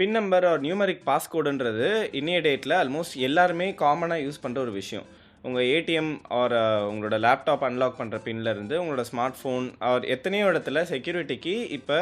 பின் number R numeric பாஸ்கோடுன்றது இன்னைய டேட்டில் almost எல்லாருமே காமனாக யூஸ் பண்ணுற ஒரு விஷயம். உங்கள் ஏடிஎம் ஆர் உங்களோட லேப்டாப் அன்லாக் பண்ணுற பின்லேருந்து உங்களோட ஸ்மார்ட் ஃபோன் ஆர் எத்தனையோ இடத்துல செக்யூரிட்டிக்கு இப்போ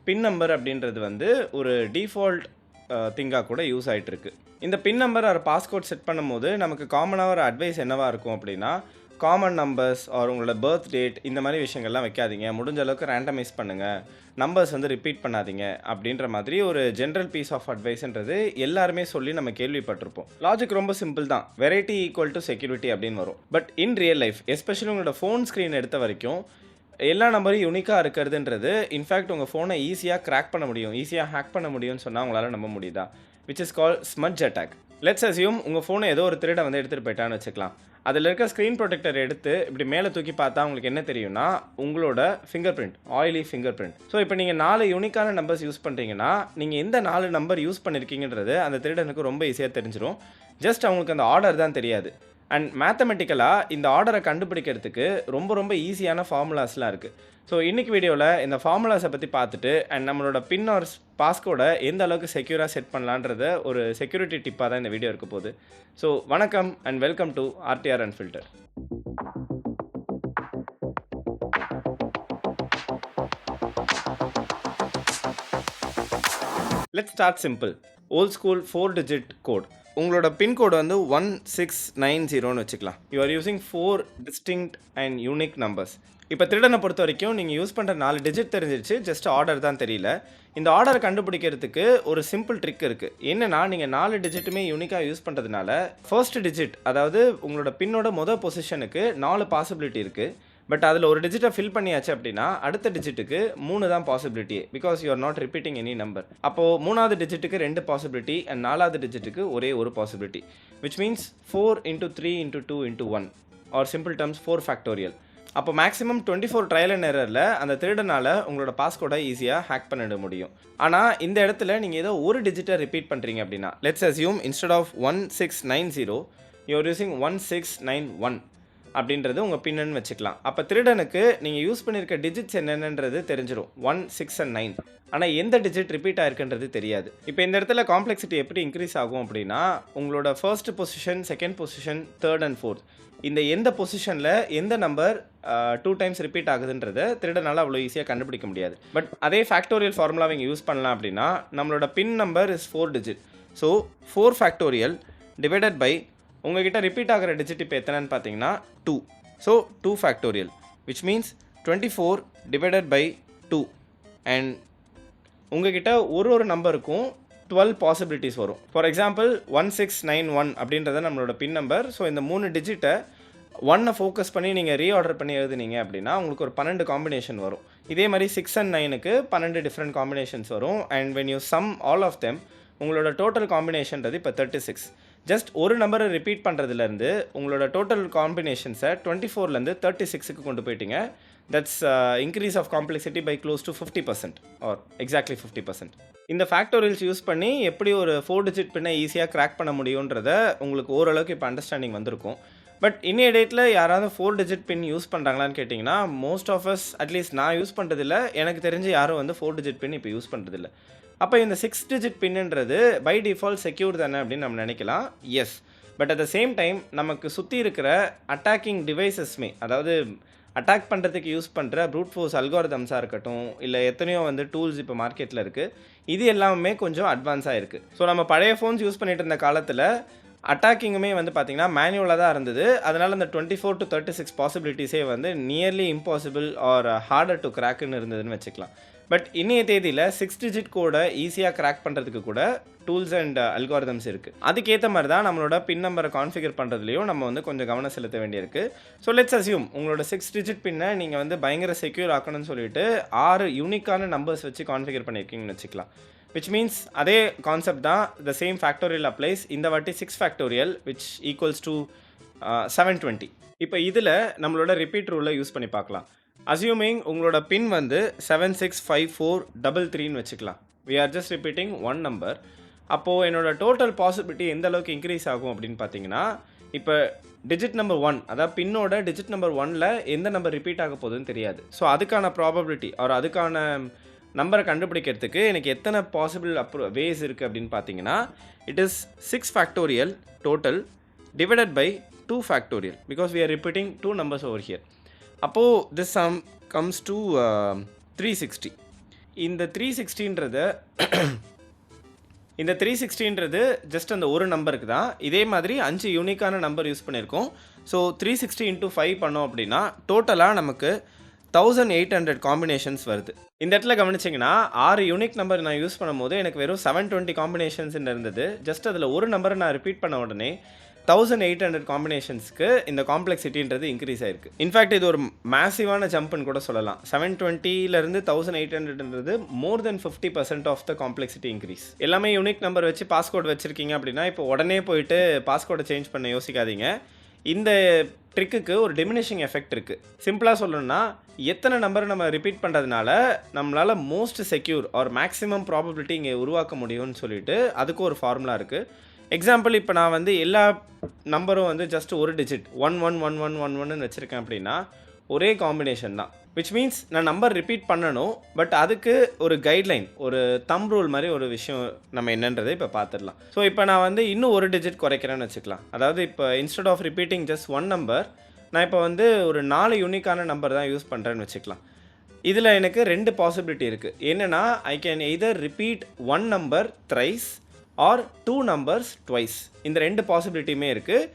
பின் நம்பர் அப்படின்றது வந்து ஒரு டிஃபால்ட் திங்காக கூட யூஸ் ஆகிட்டு இருக்கு. இந்த பின் நம்பர் ஆர் பாஸ்கோட் செட் பண்ணும்போது நமக்கு காமனாக ஒரு அட்வைஸ் என்னவாக இருக்கும் அப்படின்னா, காமன் நம்பர்ஸ் ஆர் உங்களோட பர்த் டேட் இந்த மாதிரி விஷயங்கள்லாம் வைக்காதீங்க. முடிஞ்ச அளவுக்கு ரேண்டமைஸ் பண்ணுங்கள். நம்பர்ஸ் வந்து ரிப்பீட் பண்ணாதீங்க அப்படின்ற மாதிரி ஒரு ஜென்ரல் பீஸ் ஆஃப் அட்வைஸ்ன்றது எல்லாருமே சொல்லி நம்ம கேள்விப்பட்டிருப்போம். லாஜிக் ரொம்ப சிம்பிள் தான். வெரைட்டி ஈக்குவல் டு செக்யூரிட்டி அப்படின்னு வரும். But in real life especially உங்களோட ஃபோன் ஸ்க்ரீன் எடுத்த வரைக்கும் எல்லா நம்பரும் யூனிக்காக இருக்கிறதுன்றது இன்ஃபேக்ட் உங்கள் ஃபோனை ஈஸியாக கிராக் பண்ண முடியும், ஈஸியாக ஹேக் பண்ண முடியும்னு சொன்னால் உங்களால் நம்ப முடியுதா? Which is call smudge attack. Let's assume உங்கள் ஃபோனை ஏதோ ஒரு திருட வந்து எடுத்துகிட்டு போயிட்டான்னு வச்சுக்கலாம். அதில் இருக்க ஸ்க்ரீன் ப்ரொடெக்டர் எடுத்து இப்படி மேலே தூக்கி பார்த்தா உங்களுக்கு என்ன தெரியும்னா, உங்களோட finger print, oily finger print. So இப்போ நீங்கள் 4 யூனிக்கான நம்பர்ஸ் யூஸ் பண்ணுறீங்கன்னா, நீங்கள் எந்த 4 நம்பர் யூஸ் பண்ணியிருக்கீங்கன்றது அந்த திருடனுக்கு ரொம்ப ஈஸியாக தெரிஞ்சிடும். ஜஸ்ட் அவங்களுக்கு அந்த ஆர்டர் தான் தெரியாது. அண்ட் மேத்தமெட்டிக்கலாக இந்த ஆர்டரை கண்டுபிடிக்கிறதுக்கு ரொம்ப ரொம்ப ஈஸியான ஃபார்முலாஸ்லாம் இருக்குது. ஸோ இன்றைக்கி வீடியோவில் இந்த ஃபார்முலாஸை பற்றி பார்த்துட்டு அண்ட் நம்மளோட பின் ஆர் பாஸ்கோடை எந்த அளவுக்கு செக்யூராக செட் பண்ணலான்றத ஒரு செக்யூரிட்டி டிப்பாக தான் இந்த வீடியோ இருக்க போகுது. ஸோ வணக்கம் and welcome to RTR unfilter. Let's start simple. Old school 4 digit code. உங்களோட பின்கோடு வந்து 1690ன்னு வச்சுக்கலாம். You are using 4 distinct and unique numbers. இப்போ திருடனை பொறுத்த வரைக்கும் நீங்கள் யூஸ் பண்ணுற 4 டிஜிட் தெரிஞ்சிருச்சு, ஜஸ்ட் ஆர்டர் தான் தெரியல. இந்த ஆர்டரை கண்டுபிடிக்கிறதுக்கு ஒரு சிம்பிள் ட்ரிக் இருக்குது. என்னென்னா, நீங்கள் 4 டிஜிட்டுமே யூனிக்காக யூஸ் பண்ணுறதுனால ஃபர்ஸ்ட் டிஜிட், அதாவது உங்களோட பின்னோட மொதல் பொசிஷனுக்கு 4 பாசிபிலிட்டி இருக்குது. பட் அதில் ஒரு டிஜிட்டை ஃபில் பண்ணியாச்சு அப்படின்னா அடுத்த டிஜிட்டுக்கு 3 தான் possibility, because you are not repeating any number. அப்போது 3வது டிஜிட்டுக்கு 2 பாசிபிலிட்டி அண்ட் 4வது டிஜிட்டுக்கு ஒரே ஒரு possibility, which means 4 × 3 × 2 × 1 or simple terms 4 factorial. அப்போ மேக்ஸிமம் 24 ட்ரையல் அண்ட் எரரில் அந்த திருடனால் உங்களோட பாஸ்கோடை ஈஸியாக ஹேக் பண்ணிட முடியும். ஆனால் இந்த இடத்துல நீங்கள் ஏதோ ஒரு டிஜிட்டை ரிப்பீட் பண்ணுறீங்க அப்படின்னா, let's assume instead of 1690 you are using 1691 அப்படின்றது உங்கள் பின்னு வச்சுக்கலாம். அப்போ திருடனுக்கு நீங்கள் யூஸ் பண்ணியிருக்க டிஜிட்ஸ் என்னென்னன்றது தெரிஞ்சிடும், 1, 6 and 9. ஆனால் எந்த டிஜிட் ரிப்பீட் ஆயிருக்குன்றது தெரியாது. இப்போ இந்த இடத்துல காம்ப்ளெக்சிட்டி எப்படி இன்க்ரீஸ் ஆகும் அப்படின்னா, உங்களோட first position, second position, third and fourth, இந்த எந்த பொசிஷனில் எந்த நம்பர் 2 டைம்ஸ் ரிப்பீட் ஆகுதுன்றதை திருடனால் அவ்வளோ ஈஸியாக கண்டுபிடிக்க முடியாது. பட் அதே ஃபேக்டோரியல் ஃபார்முலாவை இங்கே யூஸ் பண்ணலாம் அப்படின்னா, நம்மளோட PIN number is 4 digit. So 4 factorial divided by உங்ககிட்ட ரிப்பீட் ஆகிற டிஜிட் இப்போ எத்தனைன்னு பார்த்தீங்கன்னா 2. So 2 factorial which means 24 divided by 2. And உங்ககிட்ட ஒரு நம்பருக்கும் 12 பாசிபிலிட்டிஸ் வரும். ஃபார் எக்ஸாம்பிள் 1691 அப்படின்றத நம்மளோட பின் நம்பர். ஸோ இந்த 3 டிஜிட்டை 1 ஃபோக்கஸ் பண்ணி நீங்கள் ரீஆர்டர் பண்ணி எழுதுனீங்க அப்படின்னா உங்களுக்கு ஒரு 12 காம்பினேஷன் வரும். இதே மாதிரி 6 and 9க்கு 12 டிஃப்ரெண்ட் காம்பினேஷன்ஸ் வரும். And when you sum all of them உங்களோட டோட்டல் காம்பினேஷன்றது இப்போ 36. ஜஸ்ட் ஒரு நம்பரை ரிப்பீட் பண்ணுறதுலேருந்து உங்களோட டோட்டல் காம்பினேஷன்ஸை 24லேருந்து 36க்கு கொண்டு போயிட்டீங்க. That's increase of complexity by close to 50% or exactly 50%. இந்த ஃபேக்டோரியல்ஸ் யூஸ் பண்ணி எப்படி ஒரு 4 டிஜிட் பின்னை ஈஸியாக கிராக் பண்ண முடியுன்றத உங்களுக்கு ஓரளவுக்கு இப்போ அண்டர்ஸ்டாண்டிங் வந்திருக்கும். பட் இன்னைய டேட்டில் யாராவது 4 டிஜிட் பின் யூஸ் பண்ணுறாங்களான்னு கேட்டிங்கன்னா, மோஸ்ட் ஆஃப் அஸ், அட்லீஸ்ட் நான் யூஸ் பண்ணுறதில்ல, எனக்கு தெரிஞ்சு யாரும் வந்து 4 டிஜிட் பின் இப்போ யூஸ் பண்ணுறதில்ல. அப்போ இந்த 6 டிஜிட் பின்னுன்றது பை டிஃபால்ட் செக்யூர் தானே அப்படின்னு நம்ம நினைக்கலாம். Yes, but at the same time நமக்கு சுற்றி இருக்கிற அட்டாக்கிங் டிவைசஸ்மே, அதாவது அட்டாக் பண்ணுறதுக்கு யூஸ் பண்ணுற ப்ரூட் ஃபோர்ஸ் அல்காரிதம்ஸாக இருக்கட்டும், இல்லை எத்தனையோ வந்து டூல்ஸ் இப்போ மார்க்கெட்டில் இருக்குது, இது எல்லாமே கொஞ்சம் அட்வான்ஸாக இருக்குது. ஸோ நம்ம பழைய ஃபோன்ஸ் யூஸ் பண்ணிகிட்டு இருந்த காலத்தில் அட்டாக்கிங்குமே வந்து பார்த்திங்கன்னா மேனுவலாக தான் இருந்தது. அதனால் அந்த 24 to 36 பாசிபிலிட்டிஸே வந்து nearly impossible or harder to கிராக்குன்னு இருந்ததுன்னு வச்சுக்கலாம். பட் இன்றைய தேதியில் 6 டிஜிட் கோடை ஈஸியாக கிராக் பண்ணுறதுக்கு கூட டூல்ஸ் அண்ட் அல்காரிதம்ஸ் இருக்குது. அதுக்கேற்ற மாதிரி தான் நம்மளோட பின் நம்பரை கான்ஃபிகர் பண்ணுறதுலையும் நம்ம வந்து கொஞ்சம் கவனம் செலுத்த வேண்டியிருக்கு. ஸோ லெட்ஸ் அஸ்யூம் உங்களோட 6 டிஜிட் பின்னை நீங்கள் வந்து பயங்கர செக்யூர் ஆக்கணும்னு சொல்லிட்டு 6 யூனிக்கான நம்பர்ஸ் வச்சு கான்ஃபிகர் பண்ணியிருக்கீங்கன்னு வச்சுக்கலாம். விச் மீன்ஸ் அதே கான்செப்ட் தான், த சேம் ஃபேக்டோரியல் அப்ளைஸ். இந்த வாட்டி 6 ஃபேக்டோரியல் விச் ஈக்குவல்ஸ் டு 720. இப்போ இதில் நம்மளோட ரிப்பீட் ரூலை யூஸ் பண்ணி பார்க்கலாம். அஸ்யூமிங் உங்களோட பின் வந்து 765433ன்னு வச்சுக்கலாம். We are just repeating 1 number. அப்போது என்னோட டோட்டல் பாசிபிலிட்டி எந்த அளவுக்கு இன்க்ரீஸ் ஆகும் அப்படின்னு பார்த்தீங்கன்னா, இப்போ டிஜிட் நம்பர் 1, அதாவது பின்னோட டிஜிட் நம்பர் 1ல் எந்த நம்பர் ரிப்பீட் ஆக போகுதுன்னு தெரியாது. ஸோ அதுக்கான ப்ராபபிலிட்டி ஆர் அதுக்கான நம்பரை கண்டுபிடிக்கிறதுக்கு எனக்கு எத்தனை பாசிபிள் வேஸ் இருக்குது அப்படின்னு பார்த்தீங்கன்னா, it is 6 factorial total divided by 2 factorial because we are repeating 2 numbers over here. அப்போது this sum comes to 360. இந்த 360ன்றது ஜஸ்ட் அந்த ஒரு நம்பருக்கு தான். இதே மாதிரி 5 யூனிக்கான நம்பர் யூஸ் பண்ணியிருக்கோம். ஸோ 360 into 5 பண்ணோம் அப்படின்னா டோட்டலாக நமக்கு 1800 காம்பினேஷன்ஸ் வருது. இந்த இடத்துல கவனிச்சிங்கன்னா 6 யூனிக் நம்பர் நான் யூஸ் பண்ணும்போது எனக்கு வெறும் 720 காம்பினேஷன்ஸ் இருந்தது. ஜஸ்ட் அதில் ஒரு நம்பரை நான் ரிப்பீட் பண்ண உடனே 1800 காம்பினேஷன்ஸ்க்கு இந்த காம்ப்ளெக்சிட்டின்றது இன்க்ரீஸ் ஆயிருக்கு. இன்ஃபேக்ட் இது ஒரு மேசிவான ஜம்ப்னு கூட சொல்லலாம். 720லேருந்து 1800ன்றது மோர் தென் 50% ஆஃப் த காம்ப்ளெக்சிட்டி இன்க்ரீஸ். எல்லாமே யூனிக் நம்பர் வச்சு பாஸ்கோட் வச்சுருக்கீங்க அப்படின்னா இப்போ உடனே போயிட்டு பாஸ்கோடை சேஞ்ச் பண்ண யோசிக்காதீங்க. இந்த ட்ரிக்குக்கு ஒரு டிமினிஷிங் எஃபெக்ட் இருக்குது. சிம்பிளாக சொல்லணும்னா எத்தனை நம்பரை நம்ம ரிப்பீட் பண்ணுறதுனால நம்மளால் most secure or maximum probability இங்கே உருவாக்க முடியும்னு சொல்லிட்டு அதுக்கு ஒரு ஃபார்முலா இருக்குது. எக்ஸாம்பிள் இப்போ நான் வந்து எல்லா நம்பரும் வந்து ஜஸ்ட் ஒரு டிஜிட் 111111 வச்சுருக்கேன் அப்படின்னா ஒரே காம்பினேஷன் தான். விச் மீன்ஸ் நான் நம்பர் ரிப்பீட் பண்ணணும். பட் அதுக்கு ஒரு கைட்லைன், ஒரு தம் ரூல் மாதிரி ஒரு விஷயம் நம்ம என்னன்றதை இப்போ பார்த்துடலாம். ஸோ இப்போ நான் வந்து இன்னும் ஒரு டிஜிட் குறைக்கிறேன்னு வச்சுக்கலாம். அதாவது இப்போ instead of repeating just one number நான் இப்போ வந்து ஒரு 4 யூனிக்கான நம்பர் தான் யூஸ் பண்ணுறேன்னு வச்சுக்கலாம். இதில் எனக்கு 2 பாசிபிலிட்டி இருக்குது. என்னென்னா I can either repeat one number thrice or 2 numbers twice. இந்த 2 பாசிபிலிட்டியுமே இருக்குது.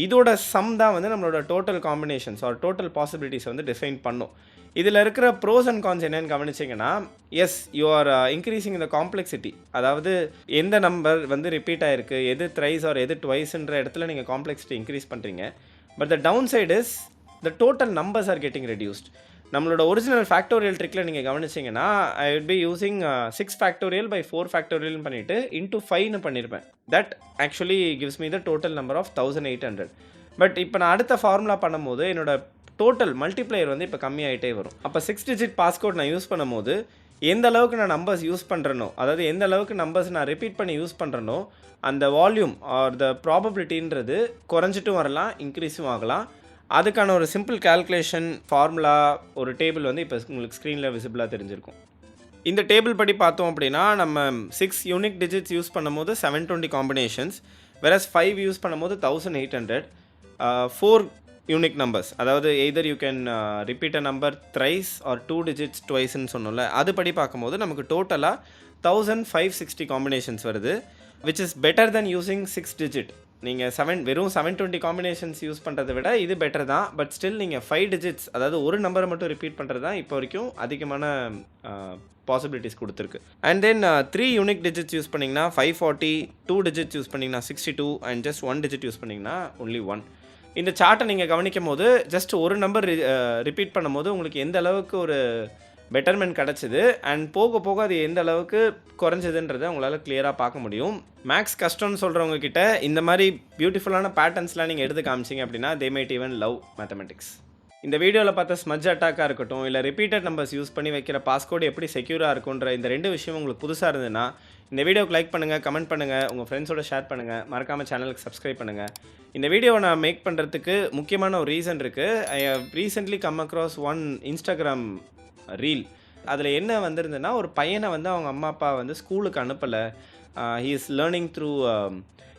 இதோட சம் தான் வந்து நம்மளோட total combinations or total possibilities வந்து டிஃபைன் பண்ணும். இதில் இருக்கிற ப்ரோஸ் அண்ட் கான்ஸ் என்னென்னு கவனிச்சிங்கன்னா, எஸ் யூ ஆர் இன்க்ரீஸிங் இந்த காம்ப்ளெக்சிட்டி. அதாவது எந்த நம்பர் வந்து ரிப்பீட் ஆகிருக்கு, எது த்ரைஸ் ஆர் எது ட்வைஸ்ன்ற இடத்துல நீங்கள் காம்ப்ளெக்சிட்டி இன்க்ரீஸ் பண்ணுறீங்க. But the down side is the total numbers are getting reduced. நம்மளோட ஒரிஜினல் ஃபேக்டோரியல் ட்ரிக்கில் நீங்கள் கவனிச்சிங்கன்னா I will be using 6 factorial by 4 ஃபேக்டோரியல்னு பண்ணிவிட்டு இன்ட்டு 5ன்னு பண்ணியிருப்பேன். That actually gives me the total number of 1800. But இப்போ நான் அடுத்த ஃபார்முலா பண்ணும்போது என்னோட டோட்டல் மல்டிப்ளையர் வந்து இப்போ கம்மியாகிட்டே வரும். அப்போ 6 டிஜிட் பாஸ்கோட் நான் யூஸ் பண்ணும்போது எந்த அளவுக்கு நான் நம்பர்ஸ் யூஸ் பண்ணுறனோ, அதாவது எந்த அளவுக்கு நம்பர்ஸ் நான் ரிப்பீட் பண்ணி யூஸ் பண்ணுறனோ அந்த வால்யூம் ஆர் த ப்ராபபிலிட்டின்றது குறைஞ்சிட்டும் வரலாம், இன்க்ரீஸும் ஆகலாம். அதுக்கான ஒரு சிம்பிள் கால்குலேஷன் ஃபார்முலா ஒரு டேபிள் வந்து இப்போ உங்களுக்கு ஸ்க்ரீனில் விசிபிளாக தெரிஞ்சிருக்கும். இந்த டேபிள் படி பார்த்தோம் அப்படின்னா நம்ம 6 யூனிக் டிஜிட்ஸ் யூஸ் பண்ணும்போது 720 காம்பினேஷன்ஸ், வெரஸ் 5 யூஸ் பண்ணும்போது 1800. 4 யூனிக் நம்பர்ஸ், அதாவது either you can repeat a number thrice or 2 digits ட்வைஸ்ன்னு சொன்னோம்ல, அதுபடி பார்க்கும்போது நமக்கு டோட்டலாக 1560 காம்பினேஷன்ஸ் வருது. Which is better then using 6 digit. நீங்கள் வெறும் 720 காம்பினேஷன்ஸ் யூஸ் பண்ணுறதை விட இது பெட்டர் தான். பட் ஸ்டில் நீங்கள் 5 digits, அதாவது ஒரு நம்பரை மட்டும் ரிப்பீட் பண்ணுறது தான் இப்போ வரைக்கும் அதிகமான பாசிபிலிட்டிஸ் கொடுத்துருக்கு. And then 3 unique digits use பண்ணிங்கன்னா 540, 2 digits யூஸ் பண்ணிங்கன்னா 62 அண்ட் ஜஸ்ட் 1 digit யூஸ் பண்ணிங்கன்னா ஒன்லி 1. இந்த சார்ட்டை நீங்கள் கவனிக்கும் போது ஜஸ்ட் ஒரு நம்பர் ரிப்பீட் பண்ணும்போது உங்களுக்கு எந்த அளவுக்கு ஒரு பெட்டர்மெண்ட் கிடச்சிது அண்ட் போக போக அது எந்த அளவுக்கு குறைஞ்சதுன்றதை உங்களால் கிளியராக பார்க்க முடியும். மேக்ஸ் கஷ்டம்னு சொல்கிறவங்க கிட்ட இந்த மாதிரி பியூட்டிஃபுல்லான பேட்டர்ன்ஸ்லாம் நீங்கள் எடுத்து காமிச்சிங்க அப்படின்னா they might even love mathematics. இந்த வீடியோவில் பார்த்த ஸ்மஜ் அட்டாக்காக இருக்கட்டும், இல்லை ரிப்பீட்டட் நம்பர்ஸ் யூஸ் பண்ணி வைக்கிற பாஸ்கோடு எப்படி செக்யூராக இருக்குன்ற இந்த 2 விஷயம் உங்களுக்கு புதுசாக இருந்ததுன்னா இந்த வீடியோக்கு லைக் பண்ணுங்கள், கமெண்ட் பண்ணுங்கள், உங்கள் ஃப்ரெண்ட்ஸோட ஷேர் பண்ணுங்கள், மறக்காமல் சேனலுக்கு சப்ஸ்கிரைப் பண்ணுங்கள். இந்த வீடியோவை நான் மேக் பண்ணுறதுக்கு முக்கியமான ஒரு ரீசன் இருக்குது. I have recently come across one Instagram reel. அதில் என்ன வந்திருந்ததுன்னா, ஒரு பையனை வந்து அவங்க அம்மா அப்பா வந்து ஸ்கூலுக்கு அனுப்பலை. He is learning through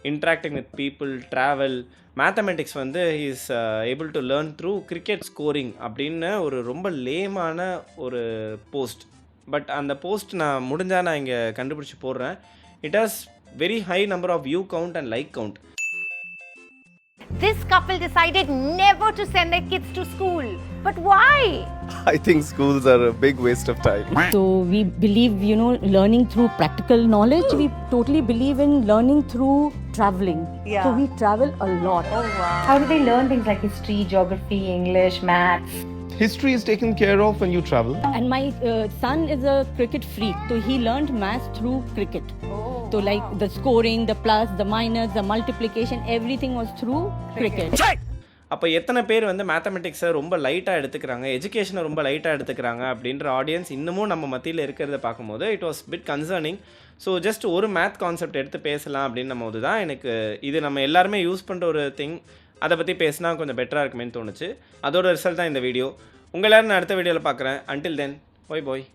interacting with people, travel, mathematics வந்து he is able to learn through cricket scoring அப்படின்னு ஒரு ரொம்ப லேமான ஒரு போஸ்ட். பட் அந்த போஸ்ட் நான் முடிஞ்சால் நான் இங்கே கண்டுபிடிச்சி போடுறேன். It has very high number of view count and like count. This couple decided never to send their kids to school. But why? I think schools are a big waste of time. So we believe, learning through practical knowledge. We totally believe in learning through traveling. Yeah. So we travel a lot. Oh wow. How do they learn things like history, geography, English, maths? History is taken care of when you travel. And my son is a cricket freak. So he learned maths through cricket. So like the scoring, the plus, the minus, the multiplication, everything was through cricket. அப்போ எத்தனை பேர் வந்து மேத்தமெட்டிக்ஸை ரொம்ப லைட்டாக எடுத்துக்கிறாங்க, எஜுகேஷனை ரொம்ப லைட்டாக எடுத்துக்கிறாங்க அப்படின்ற ஆடியன்ஸ் இன்னமும் நம்ம மத்தியில் இருக்கிறத பார்க்கும்போது it was bit concerning. So just ஒரு மேத் கான்செப்ட் எடுத்து பேசலாம் அப்படின்னும் போது தான் எனக்கு இது நம்ம எல்லாருமே யூஸ் பண்ணுற ஒரு திங், அதை பற்றி பேசினா கொஞ்சம் பெட்டராக இருக்குமேன்னு தோணுச்சு. அதோட ரிசல்ட் தான் இந்த வீடியோ. உங்கள் எல்லாரும் நான் அடுத்த வீடியோவில் பார்க்குறேன். அன்டில் தென், பாய் பாய்.